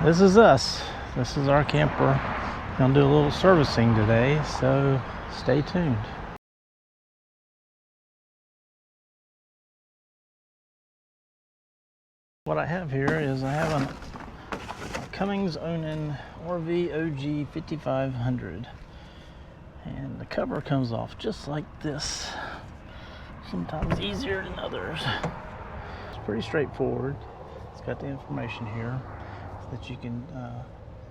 This is us. This is our camper. Gonna do a little servicing today, so stay tuned. What I have here is I have a Cummings Onan RV OG 5500, and the cover comes off just like this. Sometimes easier than others. It's pretty straightforward. It's got the information here so that you can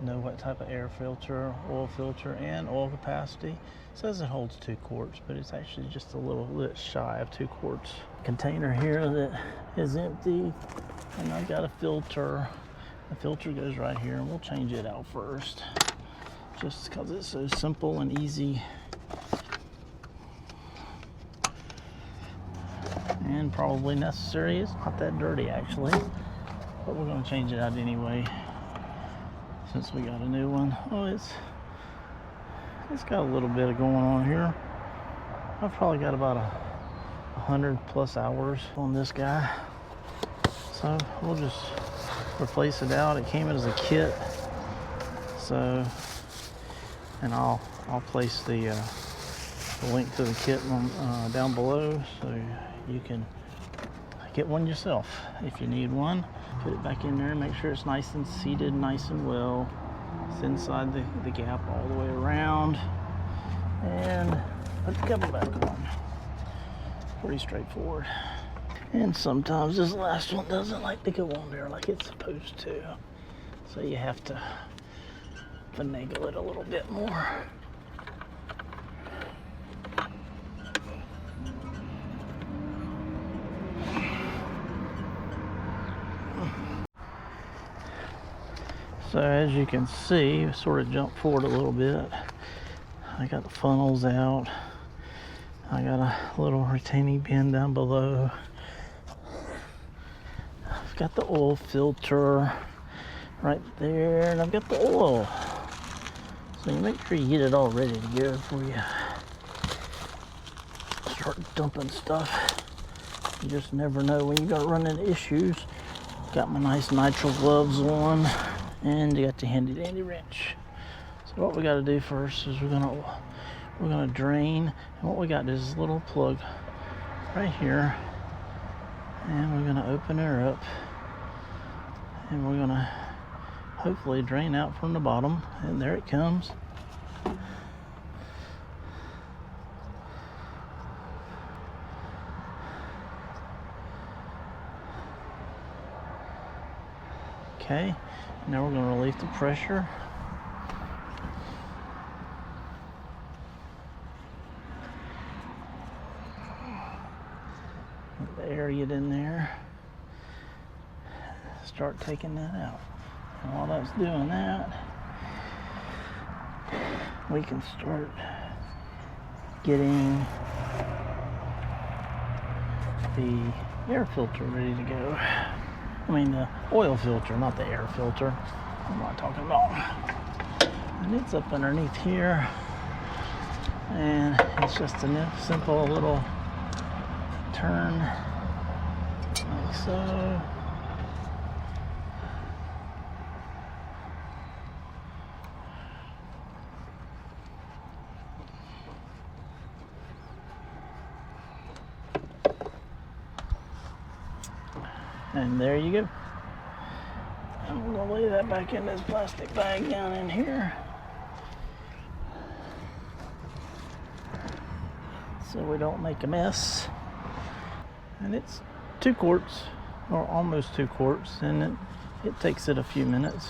know what type of air filter, oil filter, and oil capacity. It says it holds 2 quarts, but it's actually just a little bit shy of 2 quarts. Container here that is empty, and I've got a filter. The filter goes right here, and we'll change it out first, just because it's so simple and easy. And probably necessary. It's not that dirty actually, but we're going to change it out anyway since we got a new one. Oh, it's got a little bit of going on here. I've probably got about 100+ hours on this guy, so we'll just replace it out. It came as a kit, so, and I'll place the link to the kit down below, so you can get one yourself if you need one. Put it back in there and make sure it's nice and seated, nice and well. It's inside the gap all the way around, and put the cover back on. Pretty straightforward. And sometimes this last one doesn't like to go on there like it's supposed to, so you have to finagle it a little bit more. So as you can see, sort of jump forward a little bit. I got the funnels out. I got a little retaining bin down below. I've got the oil filter right there, and I've got the oil. So you make sure you get it all ready to go before you start dumping stuff. You just never know when you're gonna run into issues. Got my nice nitrile gloves on, and you got the handy dandy wrench. So what we got to do first is we're gonna drain, and what we got is this little plug right here, and we're gonna open her up, and we're gonna hopefully drain out from the bottom, and there it comes. Okay, now we're going to relieve the pressure. Let the air get in there. Start taking that out. And while that's doing that, we can start getting the air filter ready to go. I mean the oil filter, not the air filter. I'm not talking about. And it's up underneath here, and it's just a simple little turn like so. And there you go. I'm gonna lay that back in this plastic bag down in here, so we don't make a mess. And it's 2 quarts, or almost 2 quarts, and it takes it a few minutes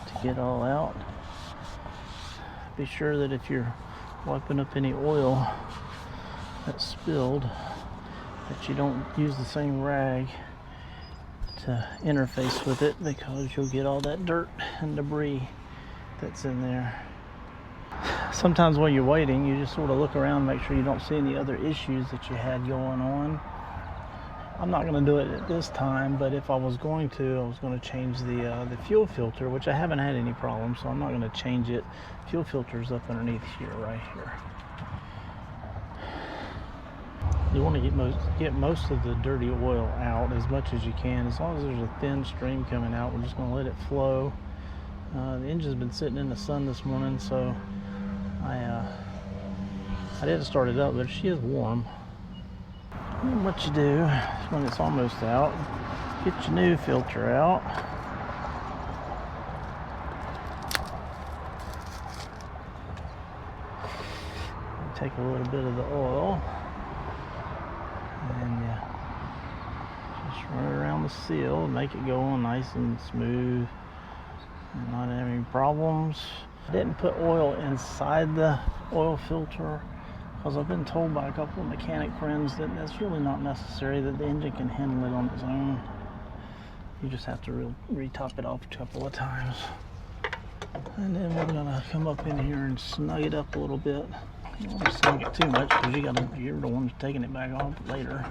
to get all out. Be sure that if you're wiping up any oil that's spilled, that you don't use the same rag to interface with it, because you'll get all that dirt and debris that's in there. Sometimes while you're waiting, you just sort of look around, make sure you don't see any other issues that you had going on. I'm not going to do it at this time, but if I was going to, I was going to change the fuel filter, which I haven't had any problems, so I'm not going to change it. Fuel filter's up underneath here, right here. You want to get most of the dirty oil out as much as you can. As long as there's a thin stream coming out, we're just going to let it flow. The engine's been sitting in the sun this morning, so I didn't start it up, but she is warm. And what you do when it's almost out, get your new filter out. Take a little bit of the oil and just run it around the seal and make it go on nice and smooth and not have any problems. I didn't put oil inside the oil filter because I've been told by a couple of mechanic friends that that's really not necessary, that the engine can handle it on its own. You just have to re-top it off a couple of times. And then we're gonna come up in here and snug it up a little bit. You don't want to snug it too much because you're the one who's taking it back off later.